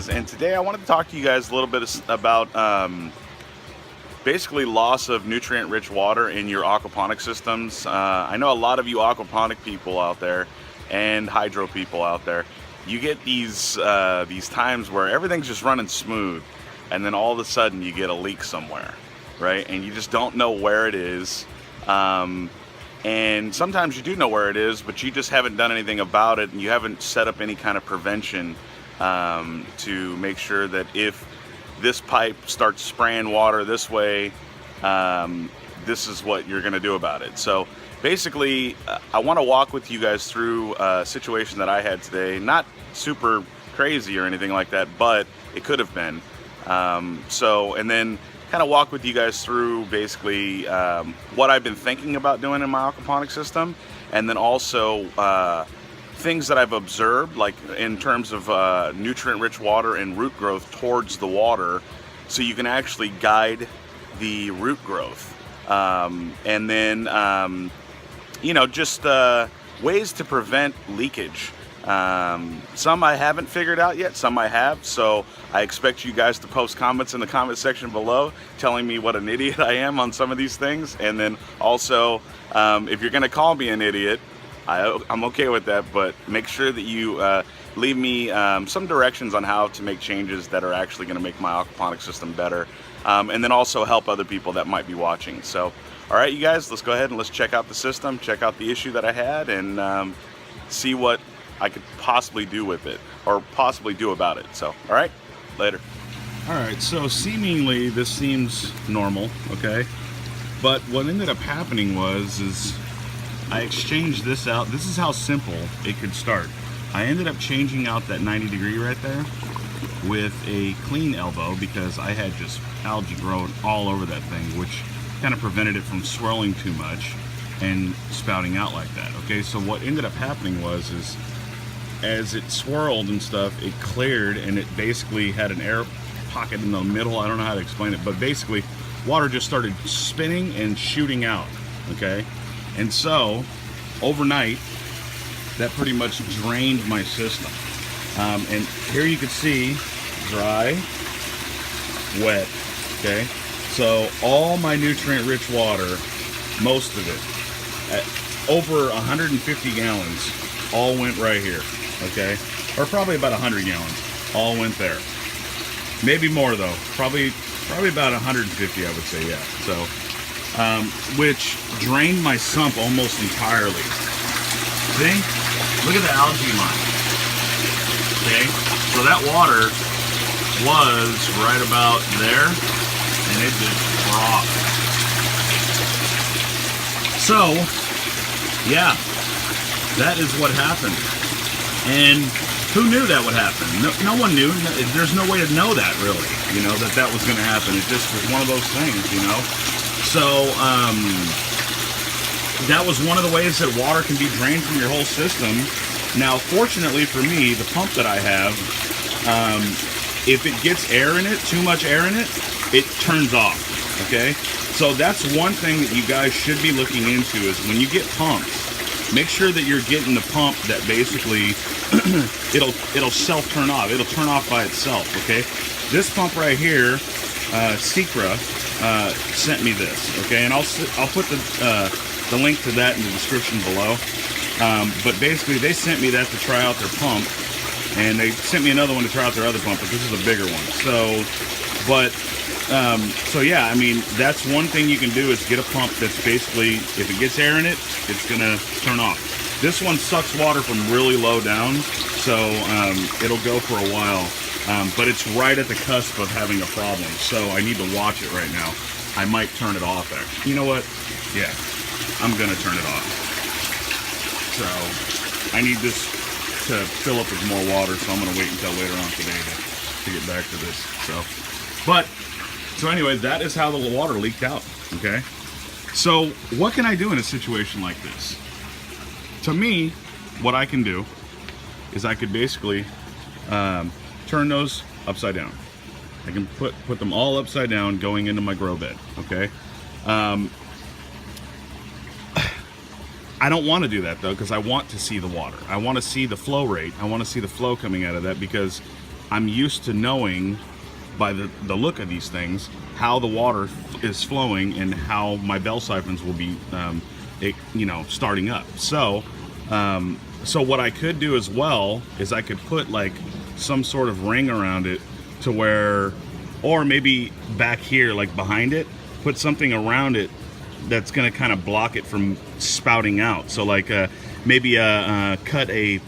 guys, and today I wanted to talk to you guys a little bit about basically loss of nutrient-rich water in your aquaponic systems. I know a lot of you aquaponic people out there and hydro people out there, you get these times where everything's just running smooth, and then all of a sudden you get a leak somewhere, right? And you just don't know where it is. And sometimes you do know where it is, but you just haven't done anything about it, and you haven't set up any kind of prevention to make sure that if this pipe starts spraying water this way, this is what you're going to do about it. So basically, I want to walk with you guys through a situation that I had today. Not super crazy or anything like that, but it could have been. And then kind of walk with you guys through basically what I've been thinking about doing in my aquaponic system, and then also things that I've observed, like in terms of nutrient-rich water and root growth towards the water, so you can actually guide the root growth. And then, you know, just ways to prevent leakage. Some I haven't figured out yet, some I have, so I expect you guys to post comments in the comment section below telling me what an idiot I am on some of these things. And then also, if you're gonna call me an idiot, I'm okay with that, but make sure that you leave me some directions on how to make changes that are actually gonna make my aquaponic system better, and then also help other people that might be watching. So, all right, you guys, let's go ahead and let's check out the system, check out the issue that I had, and see what I could possibly do with it, or possibly do about it. So, all right, later. All right, so seemingly this seems normal, okay? But what ended up happening is I exchanged this out. This is how simple it could start. I ended up changing out that 90 degree right there with a clean elbow because I had just algae growing all over that thing, which kind of prevented it from swirling too much and spouting out like that. Okay, so what ended up happening is as it swirled and stuff, it cleared, and it basically had an air pocket in the middle. I don't know how to explain it, but basically water just started spinning and shooting out. Okay, and so overnight that pretty much drained my system. And here you can see dry, wet. Okay, so all my nutrient-rich water, most of it, over 150 gallons, all went right here. Okay, or probably about 100 gallons, all went there. Maybe more though, probably about 150, I would say, yeah. So, which drained my sump almost entirely. See? Look at the algae line. Okay, so that water was right about there, and it just dropped. So, yeah, that is what happened. And who knew that would happen? No one knew. There's no way to know that, really, you know, that was going to happen. It just was one of those things, you know. So that was one of the ways that water can be drained from your whole system. Now, fortunately for me, the pump that I have, if it gets air in it, too much air in it, it turns off. Okay, so that's one thing that you guys should be looking into, is when you get pumps, make sure that you're getting the pump that basically it'll self turn off. It'll turn off by itself. Okay, this pump right here, Secra sent me this. Okay, and I'll put the link to that in the description below. But basically, they sent me that to try out their pump, and they sent me another one to try out their other pump, but this is a bigger one. So yeah, I mean, that's one thing you can do, is get a pump that's basically, if it gets air in it, it's gonna turn off. This one sucks water from really low down, so it'll go for a while, but it's right at the cusp of having a problem, so I need to watch it right now. I might turn it off actually. You know what? Yeah, I'm gonna turn it off. So I need this to fill up with more water, so I'm gonna wait until later on today to get back to this. So anyway, that is how the water leaked out. Okay, so what can I do in a situation like this? To me, what I can do is I could basically turn those upside down. I can put them all upside down going into my grow bed. Okay, I don't want to do that though, because I want to see the water. I want to see the flow rate. I want to see the flow coming out of that, because I'm used to knowing by the look of these things how the water is flowing and how my bell siphons will be starting up. So what I could do as well is I could put like some sort of ring around it to where, or maybe back here, like behind it, put something around it that's going to kind of block it from spouting out. So like maybe cut a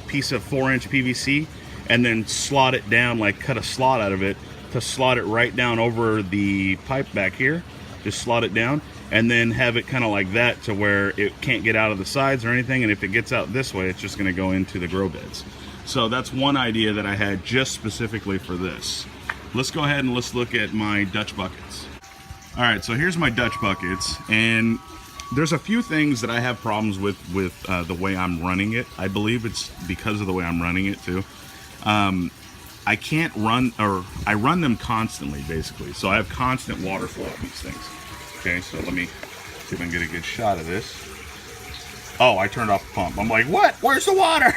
piece of 4-inch PVC and then slot it down, like cut a slot out of it to slot it right down over the pipe back here. Just slot it down and then have it kind of like that to where it can't get out of the sides or anything. And if it gets out this way, it's just going to go into the grow beds. So that's one idea that I had just specifically for this. Let's go ahead and let's look at my Dutch buckets. All right, so here's my Dutch buckets, and there's a few things that I have problems with the way I'm running it. I believe it's because of the way I'm running it too. I can't run, or I run them constantly basically. So I have constant water flow of these things. Okay, so let me see if I can get a good shot of this. Oh, I turned off the pump. I'm like, what? Where's the water?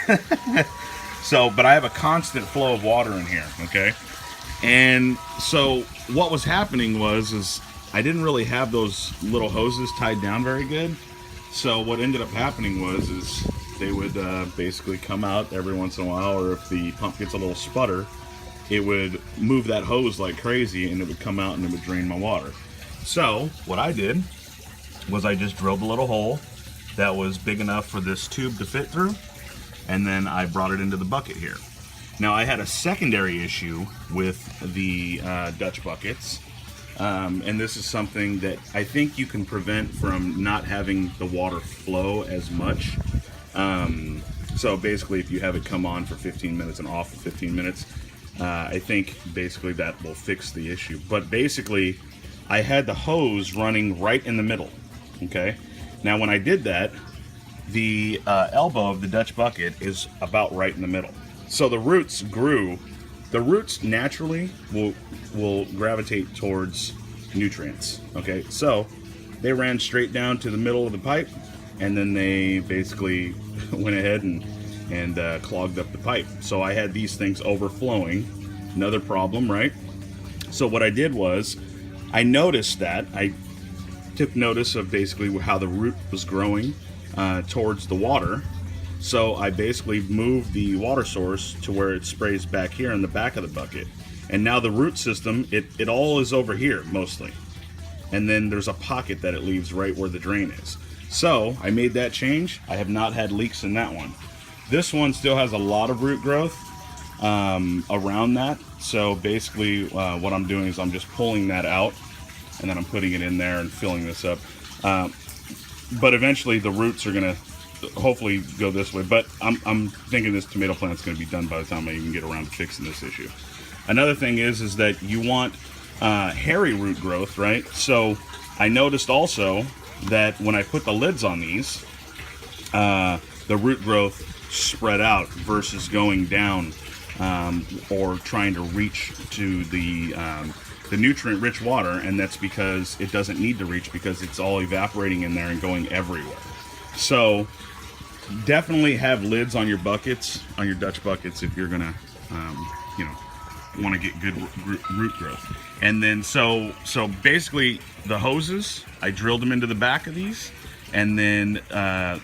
So, but I have a constant flow of water in here, okay? And so what was happening is I didn't really have those little hoses tied down very good. So what ended up happening is they would basically come out every once in a while, or if the pump gets a little sputter, it would move that hose like crazy and it would come out and it would drain my water. So what I did was I just drilled a little hole that was big enough for this tube to fit through, and then I brought it into the bucket here. Now I had a secondary issue with the Dutch buckets, and this is something that I think you can prevent from not having the water flow as much. So basically if you have it come on for 15 minutes and off for 15 minutes, I think basically that will fix the issue. But basically I had the hose running right in the middle, okay? Now when I did that, the elbow of the Dutch bucket is about right in the middle. So the roots grew. The roots naturally will gravitate towards nutrients, okay? So they ran straight down to the middle of the pipe, and then they basically went ahead and clogged up the pipe. So I had these things overflowing. Another problem, right? So what I did was I noticed that I took notice of basically how the root was growing towards the water. So I basically moved the water source to where it sprays back here in the back of the bucket. And now the root system, it all is over here mostly. And then there's a pocket that it leaves right where the drain is. So I made that change. I have not had leaks in that one. This one still has a lot of root growth around that. So basically what I'm doing is I'm just pulling that out, and then I'm putting it in there and filling this up. But eventually the roots are gonna hopefully go this way. But I'm thinking this tomato plant's gonna be done by the time I even get around to fixing this issue. Another thing is that you want hairy root growth, right? So I noticed also that when I put the lids on these, the root growth spread out versus going down or trying to reach to the nutrient-rich water, and that's because it doesn't need to reach, because it's all evaporating in there and going everywhere. So definitely have lids on your buckets, on your Dutch buckets, if you're gonna, want to get good root growth. And then so basically the hoses, I drilled them into the back of these, and then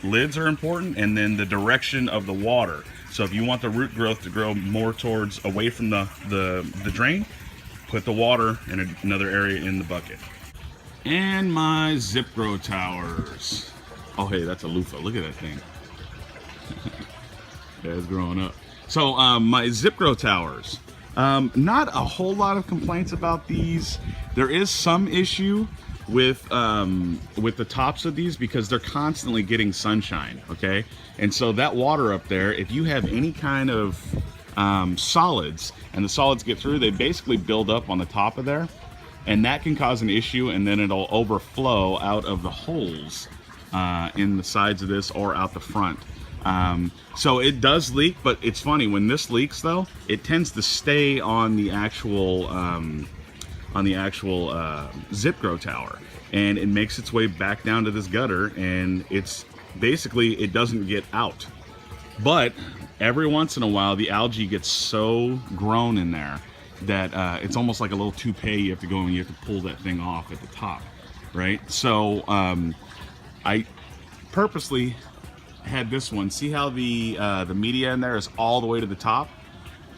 lids are important, and then the direction of the water. So if you want the root growth to grow more towards away from the drain, put the water in another area in the bucket. And my zip grow towers. Oh hey, that's a loofah. Look at that thing. Yeah, it's growing up. So my zip grow towers. Not a whole lot of complaints about these. There is some issue with the tops of these because they're constantly getting sunshine, okay? And so that water up there, if you have any kind of solids and the solids get through, they basically build up on the top of there, and that can cause an issue, and then it'll overflow out of the holes in the sides of this or out the front. So it does leak, but it's funny, when this leaks though, it tends to stay on the actual zip grow tower, and it makes its way back down to this gutter, and it's basically, it doesn't get out. But every once in a while, the algae gets so grown in there that it's almost like a little toupee. You have to go and you have to pull that thing off at the top, right? So I purposely had this one. See how the media in there is all the way to the top,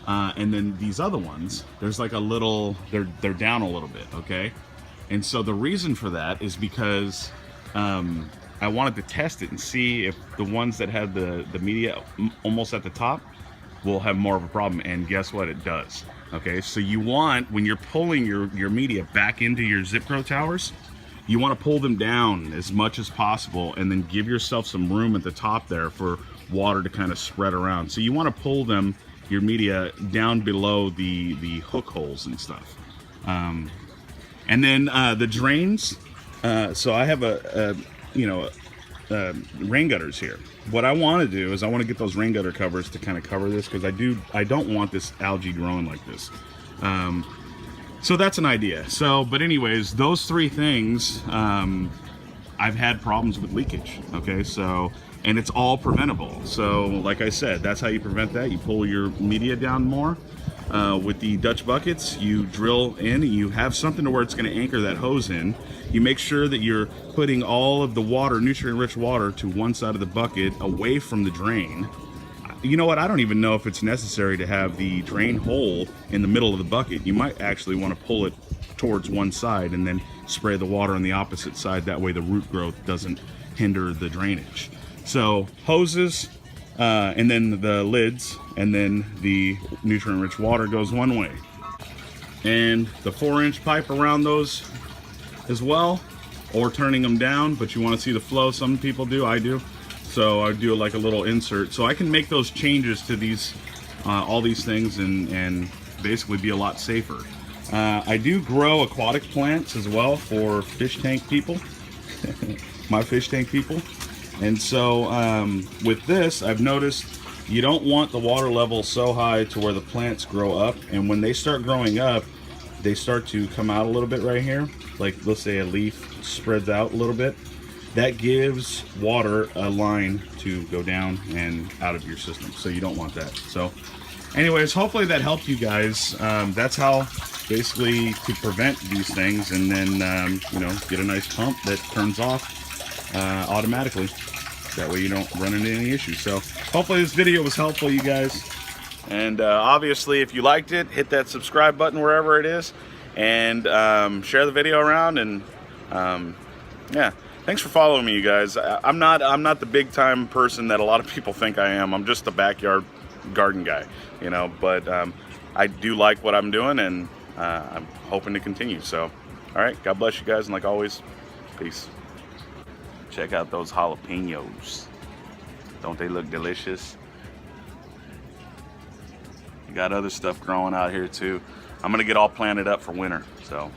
and then these other ones, there's like a little, they're down a little bit, okay? And so the reason for that is because I wanted to test it and see if the ones that had the media almost at the top will have more of a problem. And guess what? It does. Okay, so you want, when you're pulling your media back into your zip grow towers, you want to pull them down as much as possible and then give yourself some room at the top there for water to kind of spread around. So you want to pull them, your media, down below the hook holes and stuff. And then the drains, so I have rain gutters here. What I want to do is I want to get those rain gutter covers to kind of cover this, because I don't want this algae growing like this. So that's an idea. So, but anyways, those three things, I've had problems with leakage. Okay, so, and it's all preventable. So like I said, that's how you prevent that. You pull your media down more. With the Dutch buckets, you drill in and you have something to where it's going to anchor that hose in. You make sure that you're putting all of the water, nutrient-rich water, to one side of the bucket away from the drain. You know what? I don't even know if it's necessary to have the drain hole in the middle of the bucket. You might actually want to pull it towards one side and then spray the water on the opposite side. That way the root growth doesn't hinder the drainage. So hoses, and then the lids, and then the nutrient-rich water goes one way. And the 4-inch pipe around those as well, or turning them down, but you want to see the flow. Some people do, I do. So I do like a little insert. So I can make those changes to these, all these things, and basically be a lot safer. I do grow aquatic plants as well for fish tank people, my fish tank people. And so with this, I've noticed you don't want the water level so high to where the plants grow up. And when they start growing up, they start to come out a little bit right here. Like, let's say a leaf spreads out a little bit. That gives water a line to go down and out of your system. So you don't want that. So anyways, hopefully that helped you guys. That's how basically to prevent these things, and then, you know, get a nice pump that turns off automatically. That way you don't run into any issues. So hopefully this video was helpful, you guys. And obviously, if you liked it, hit that subscribe button wherever it is, and share the video around. And yeah, thanks for following me, you guys. I'm not the big time person that a lot of people think I am. I'm just a backyard garden guy, you know. But I do like what I'm doing, and I'm hoping to continue. So, all right, God bless you guys, and like always, peace. Check out those jalapenos. Don't they look delicious? You got other stuff growing out here too. I'm gonna get all planted up for winter. So,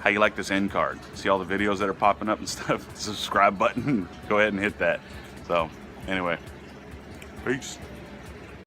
how you like this end card? See all the videos that are popping up and stuff? Subscribe button, go ahead and hit that. So, anyway, peace.